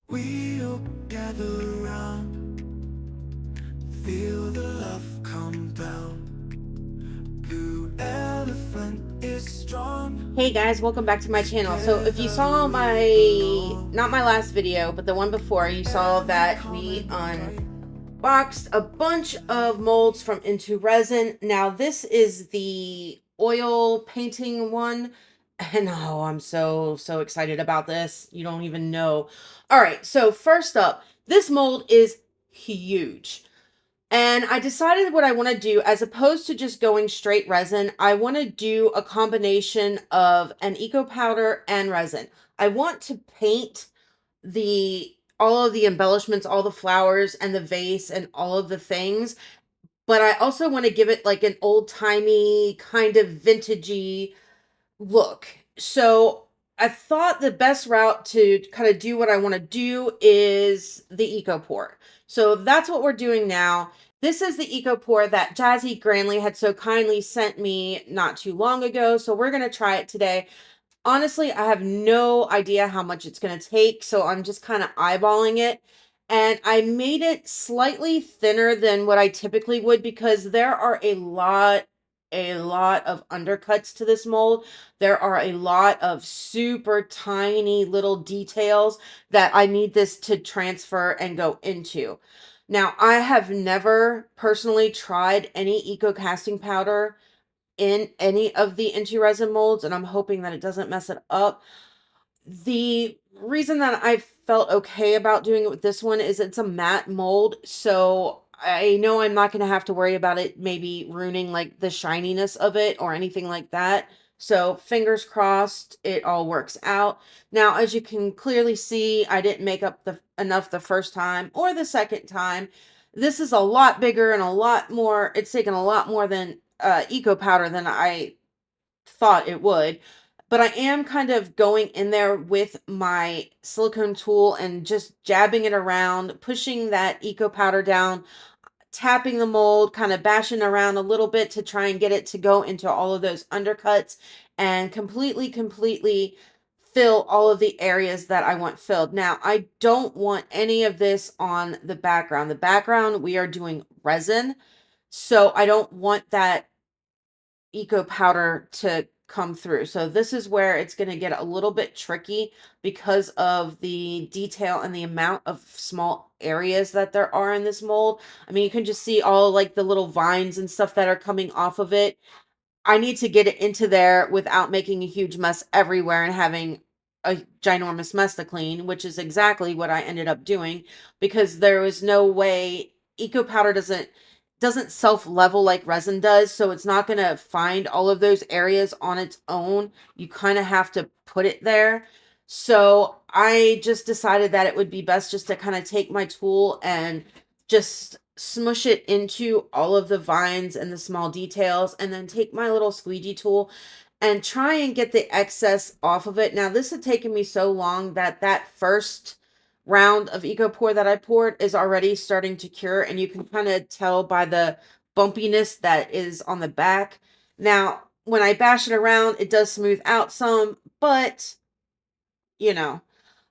We'll gather round, feel the love come down. Blue elephant is strong. Hey guys, welcome back to my channel. So if you saw not my last video, but the one before, you saw that we unboxed a bunch of molds from Into Resin. Now this is the oil painting one. And oh, I'm so excited about this. You don't even know. All right, so first up, this mold is huge. And I decided what I want to do, as opposed to just going straight resin, I want to do a combination of an eco powder and resin. I want to paint all of the embellishments, all the flowers and the vase and all of the things, but I also want to give it like an old-timey kind of vintagey look. So I thought the best route to kind of do what I want to do is the eco pour. So that's what we're doing now. This is the eco pour that Jazzy Granley had so kindly sent me not too long ago. So we're going to try it today. Honestly, I have no idea how much it's going to take, so I'm just kind of eyeballing it. And I made it slightly thinner than what I typically would, because there are a lot of undercuts to this mold. There are a lot of super tiny little details that I need this to transfer and go into. Now, I have never personally tried any eco casting powder in any of the Into Resin molds, and I'm hoping that it doesn't mess it up. The reason that I felt okay about doing it with this one is it's a matte mold, so I know I'm not going to have to worry about it maybe ruining like the shininess of it or anything like that. So fingers crossed it all works out. Now, as you can clearly see, I didn't make up enough the first time or the second time. This is a lot bigger and a lot more, it's taken a lot more than eco powder than I thought it would. But I am kind of going in there with my silicone tool and just jabbing it around, pushing that eco powder down, tapping the mold, kind of bashing around a little bit to try and get it to go into all of those undercuts and completely fill all of the areas that I want filled. Now, I don't want any of this on the background. The background, we are doing resin, so I don't want that eco powder to come through. So this is where it's going to get a little bit tricky because of the detail and the amount of small areas that there are in this mold. I mean, you can just see all like the little vines and stuff that are coming off of it. I need to get it into there without making a huge mess everywhere and having a ginormous mess to clean, which is exactly what I ended up doing, because there was no way. Eco powder doesn't self level like resin does, so it's not going to find all of those areas on its own. You kind of have to put it there. So I just decided that it would be best just to kind of take my tool and just smush it into all of the vines and the small details, and then take my little squeegee tool and try and get the excess off of it. Now, this had taken me so long that first round of eco pour that I poured is already starting to cure, and you can kind of tell by the bumpiness that is on the back. Now, when I bash it around, it does smooth out some, but you know.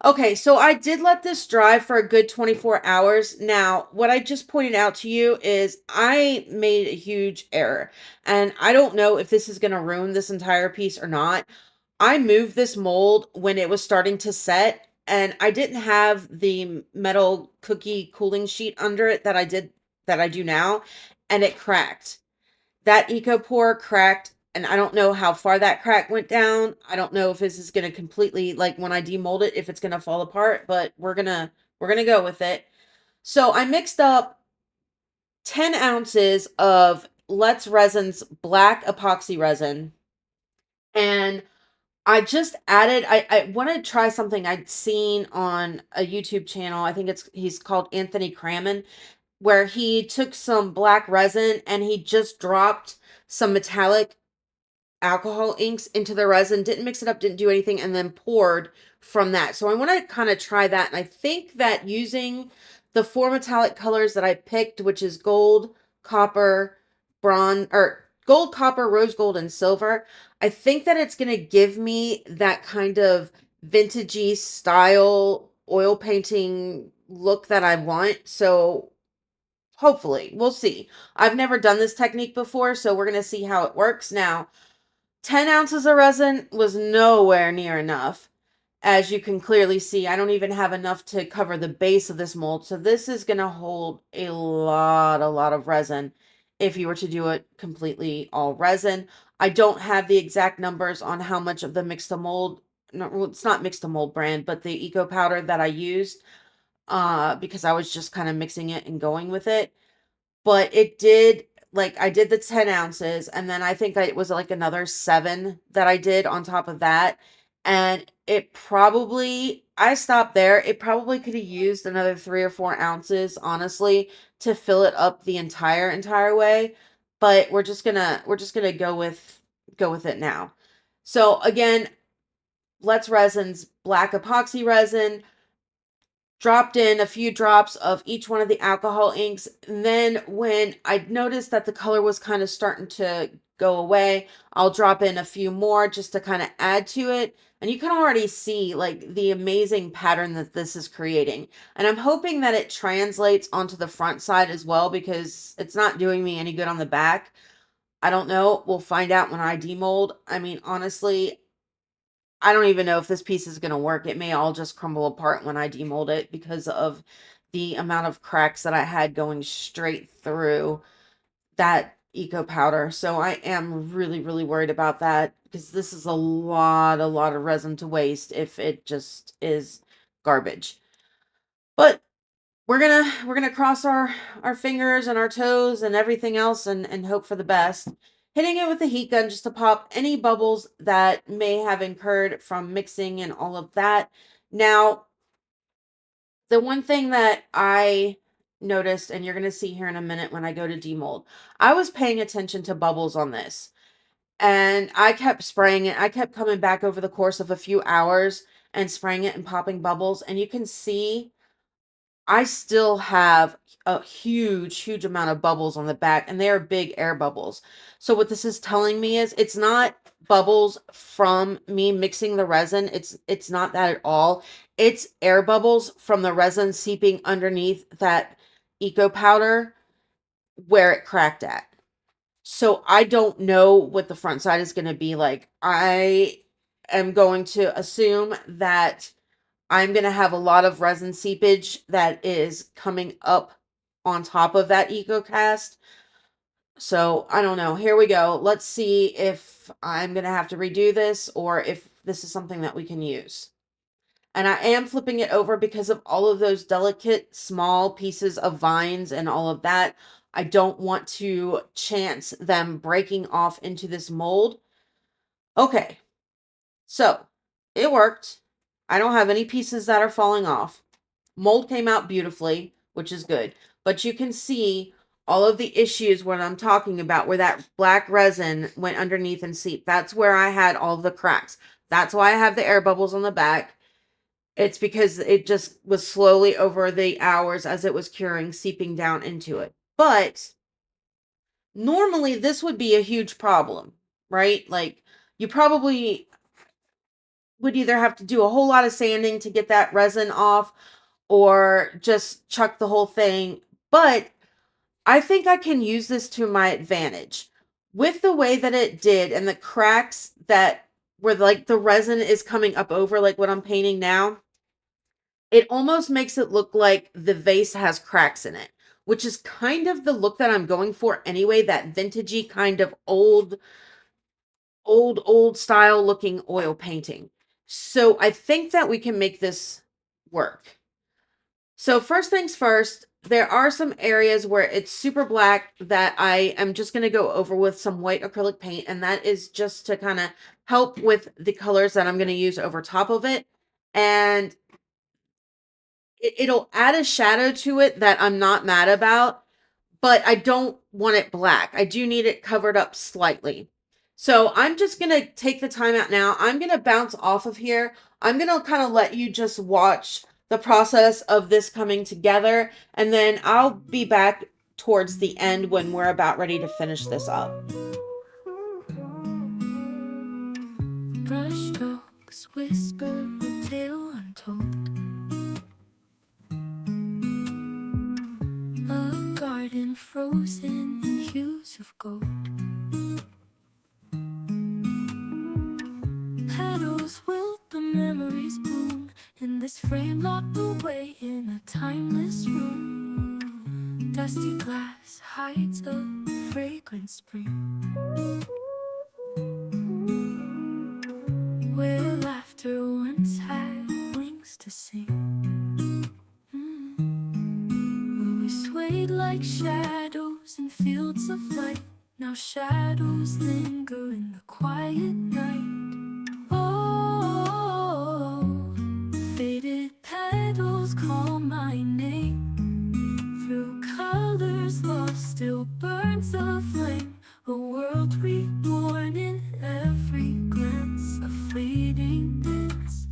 Okay, so I did let this dry for a good 24 hours. Now, what I just pointed out to you is I made a huge error, and I don't know if this is going to ruin this entire piece or not. I moved this mold when it was starting to set, and I didn't have the metal cookie cooling sheet under it that I do now, and it cracked. That eco pour cracked, and I don't know how far that crack went down. I don't know if this is going to completely, like when I demold it, if it's going to fall apart, but we're going to go with it. So I mixed up 10 ounces of Let's Resin's black epoxy resin, and I just added, I want to try something I'd seen on a YouTube channel. I think he's called Anthony Cramen, where he took some black resin and he just dropped some metallic alcohol inks into the resin, didn't mix it up, didn't do anything, and then poured from that. So I want to kind of try that. And I think that using the four metallic colors that I picked, which is gold, copper, bronze, or gold, copper, rose gold, and silver, I think that it's going to give me that kind of vintagey style oil painting look that I want. So hopefully, we'll see. I've never done this technique before, so we're going to see how it works. Now, 10 ounces of resin was nowhere near enough. As you can clearly see, I don't even have enough to cover the base of this mold. So this is going to hold a lot of resin if you were to do it completely all resin. I don't have the exact numbers on how much of the mix to mold, no, well, it's not mix to mold brand, but the eco powder that I used, because I was just kind of mixing it and going with it. But it did, like, I did the 10 ounces, and then I think it was like another 7 that I did on top of that. And it probably, I stopped there. It probably could have used another 3 or 4 ounces, honestly, to fill it up the entire way. But we're just gonna go with it now. So again, Let's Resin's black epoxy resin, dropped in a few drops of each one of the alcohol inks. And then when I noticed that the color was kind of starting to go away, I'll drop in a few more just to kind of add to it. And you can already see like the amazing pattern that this is creating. And I'm hoping that it translates onto the front side as well, because it's not doing me any good on the back. I don't know. We'll find out when I demold. I mean, honestly, I don't even know if this piece is going to work. It may all just crumble apart when I demold it because of the amount of cracks that I had going straight through that eco powder. So I am really worried about that, because this is a lot of resin to waste if it just is garbage. But we're gonna cross our fingers and our toes and everything else, and hope for the best. Hitting it with the heat gun just to pop any bubbles that may have incurred from mixing and all of that. Now, the one thing that I noticed, and you're gonna see here in a minute when I go to demold, I was paying attention to bubbles on this, and I kept spraying it. I kept coming back over the course of a few hours and spraying it and popping bubbles, and you can see I still have a huge amount of bubbles on the back, and they are big air bubbles. So what this is telling me is it's not bubbles from me mixing the resin. It's not that at all. It's air bubbles from the resin seeping underneath that eco powder where it cracked at. So I don't know what the front side is going to be like. I am going to assume that I'm going to have a lot of resin seepage that is coming up on top of that eco cast. So I don't know. Here we go. Let's see if I'm going to have to redo this or if this is something that we can use. And I am flipping it over because of all of those delicate small pieces of vines and all of that. I don't want to chance them breaking off into this mold. Okay, so it worked. I don't have any pieces that are falling off. Mold came out beautifully, which is good. But you can see all of the issues when I'm talking about where that black resin went underneath and seeped. That's where I had all the cracks. That's why I have the air bubbles on the back. It's because it just was slowly over the hours as it was curing, seeping down into it. But normally this would be a huge problem, right? Like you probably would either have to do a whole lot of sanding to get that resin off or just chuck the whole thing. But I think I can use this to my advantage. With the way that it did and the cracks that where like the resin is coming up over like what I'm painting now, it almost makes it look like the vase has cracks in it, which is kind of the look that I'm going for anyway, that vintagey kind of old style looking oil painting. So I think that we can make this work. So first things first, there are some areas where it's super black that I am just going to go over with some white acrylic paint. And that is just to kind of help with the colors that I'm going to use over top of it. And it'll add a shadow to it that I'm not mad about, but I don't want it black. I do need it covered up slightly. So I'm just going to take the time out now. I'm going to bounce off of here. I'm going to kind of let you just watch the process of this coming together, and then I'll be back towards the end when we're about ready to finish this up. Brush strokes whisper a tale untold. frozen in hues of gold. Petals wilt, but memories bloom in this frame locked away in a timeless room. Dusty glass hides a fragrant spring, where laughter once had wings to sing. Where we swayed like shadows in fields of light. Now shadows linger in the quiet night. Oh, faded petals call my name. Through colors lost still burns a flame. A world reborn in every glance. A fleeting dance,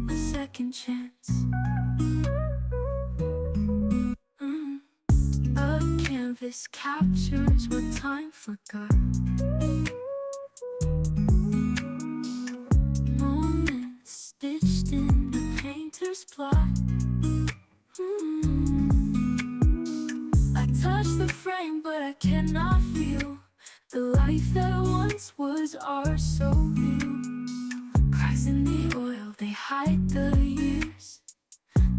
a second chance. A canvas captures what time forgot. Moments stitched in the painter's plot. I touch the frame, but I cannot feel the life that once was ours so real. Cracks in the oil, they hide the years.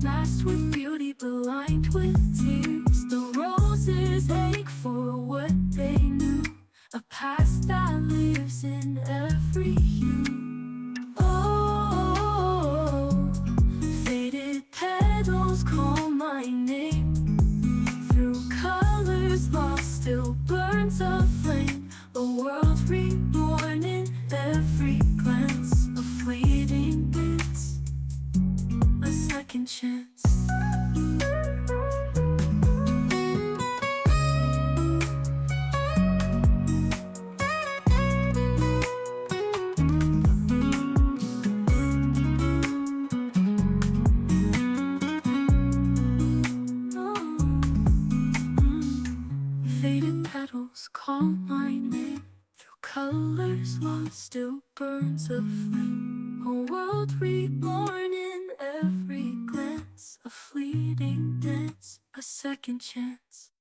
Masked with beauty, but lined with tears. The roses ache for what they knew. A past that lives in every hue. Oh, faded petals call my name. Through colors lost still burns a flame. A world reborn in every glance. A fleeting dance, a second chance. Faded petals call my name. Through colors lost still burns a flame. A world reborn in every glance. A fleeting dance, a second chance.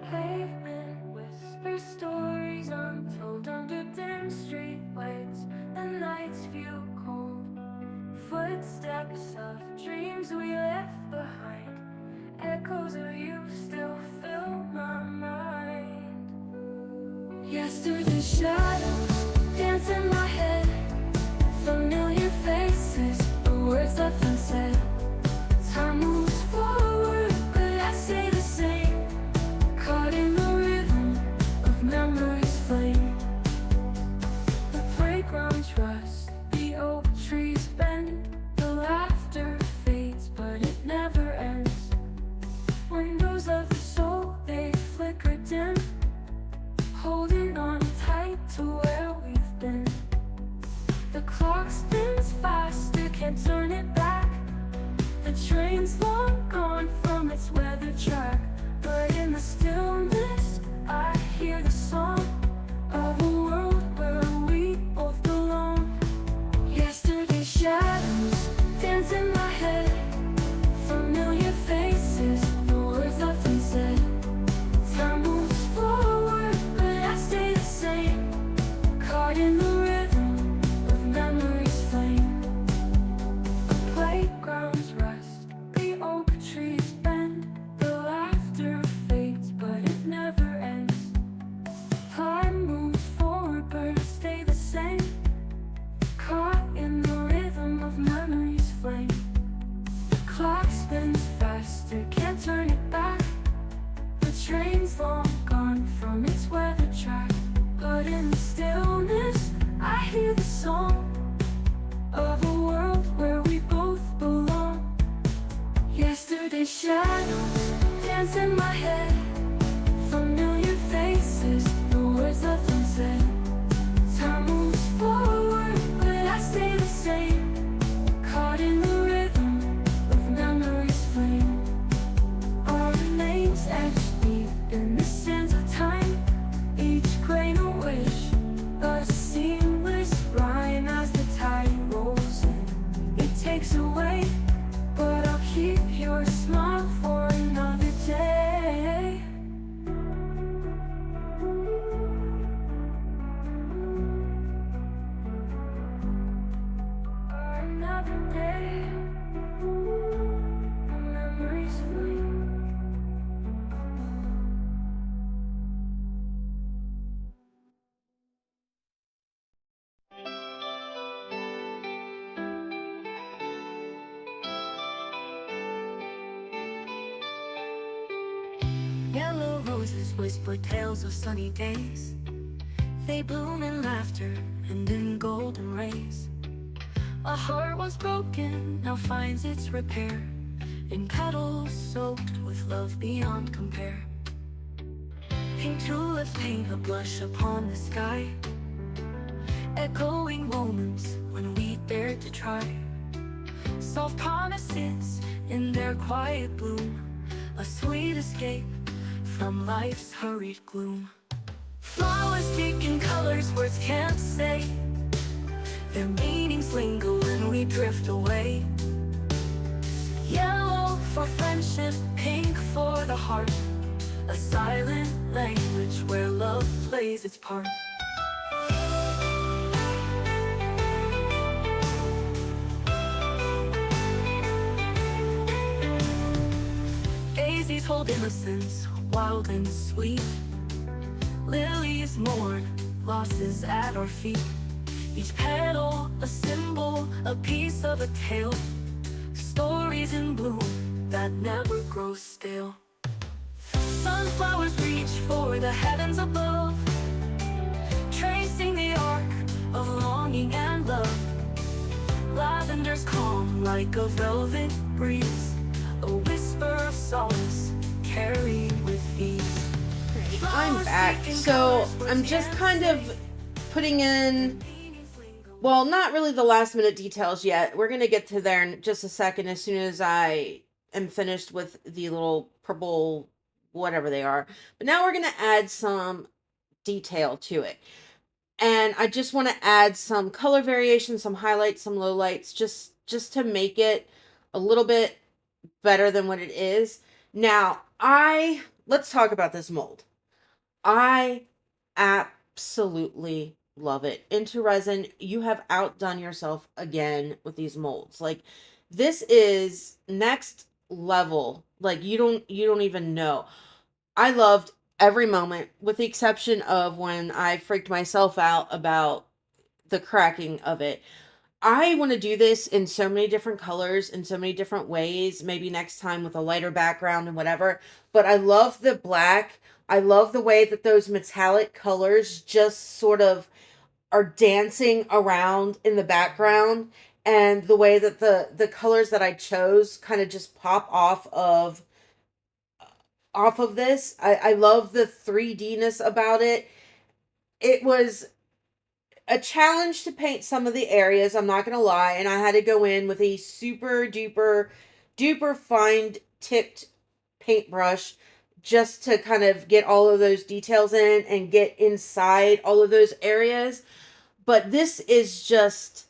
Pavement whispers stories untold under dim street lights. The nights feel cold. Footsteps of dreams we left behind. Echoes of you still fill my mind. Yesterday's shadows dance in my head. Familiar faces, the words left unsaid. Time moves forward, but I stay the same. Caught in the rhythm of memory's flame. The playgrounds rust, the oak trees bend. The laughter fades, but it never ends. Windows of the soul, they flicker dim. Holding on tight to where we've been. The clock spins faster, can't turn it back. The train's long gone from its weather track. But in the stillness, I hear the song of a world where we both belong. Yesterday's shadows dance in my head. Familiar faces, the words left unsaid. Time moves forward, but I stay the same. Caught in the rhythm of memory's flame. The playgrounds rust, the oak trees bend. The laughter fades, but it never ends. Time moves forward, but I stay the same. Caught in the rhythm of memory's flame. The clock spins faster, can't turn it back. The train's long gone from its weather track. But in the stillness, I hear the song of a world where we both belong. Yesterday's shadows dance in my head. Familiar faces, the words left unsaid. Time moves forward, but I stay the same. Caught in the rhythm Yellow roses whisper tales of sunny days. They bloom in laughter and in golden rays. A heart once broken now finds its repair, in petals soaked with love beyond compare. Pink tulips paint a blush upon the sky, echoing moments when we dared to try. Soft promises in their quiet bloom, a sweet escape from life's hurried gloom. Flowers speak in colors words can't say, their meanings linger when we drift away. Yellow for friendship, pink for the heart, a silent language where love plays its part. Daisies hold innocence, wild and sweet. Lilies mourn losses at our feet. Each petal a symbol, a piece of a tale. Stories in bloom that never grow stale. Sunflowers reach for the heavens above, tracing the arc of longing and love. Lavender's calm like a velvet breeze, a whisper of solace carried with ease. I'm back. So I'm just kind of putting in, well, not really the last minute details yet. We're going to get to there in just a second as soon as I am finished with the little purple, whatever they are. But now we're going to add some detail to it. And I just want to add some color variation, some highlights, some lowlights, just to make it a little bit better than what it is. Now, let's talk about this mold. I absolutely love it. Into Resin, you have outdone yourself again with these molds. Like, this is next level. Like, you don't even know. I loved every moment, with the exception of when I freaked myself out about the cracking of it. I want to do this in so many different colors, in so many different ways, maybe next time with a lighter background and whatever. But I love the black. I love the way that those metallic colors just sort of are dancing around in the background, and the way that the colors that I chose kind of just pop off of this. I love the 3D-ness about it. It was a challenge to paint some of the areas, I'm not going to lie, and I had to go in with a super duper fine tipped paintbrush just to kind of get all of those details in and get inside all of those areas. But this is just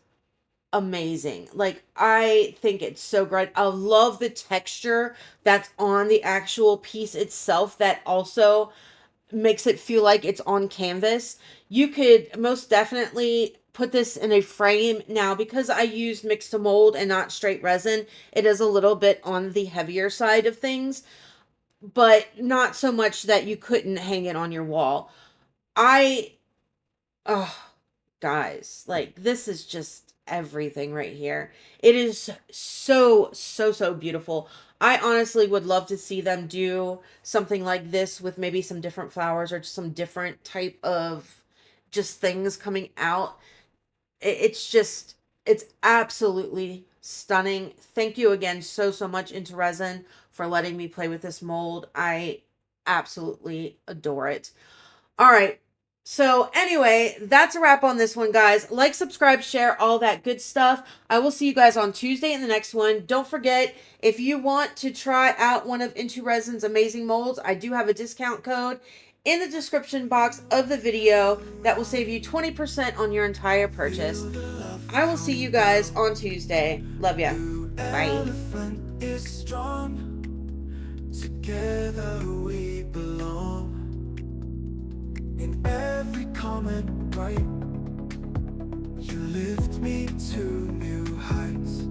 amazing. Like, I think it's so great. I love the texture that's on the actual piece itself that also makes it feel like it's on canvas. You could most definitely put this in a frame. Now, because I used mix to mold and not straight resin, it is a little bit on the heavier side of things, but not so much that you couldn't hang it on your wall. Oh, guys, like, this is just everything right here. It is so beautiful. I honestly would love to see them do something like this with maybe some different flowers or just some different type of just things coming out. It's absolutely stunning. Thank you again so much, Into Resin, for letting me play with this mold. I absolutely adore it. All right. So anyway, that's a wrap on this one, guys. Like, subscribe, share, all that good stuff. I will see you guys on Tuesday in the next one. Don't forget, if you want to try out one of Into Resin's amazing molds, I do have a discount code in the description box of the video that will save you 20% on your entire purchase. I will see you guys on Tuesday. Love ya. Bye. Together we belong. In every comment bright, you lift me to new heights.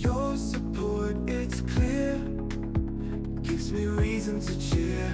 Your support, it's clear, gives me reason to cheer.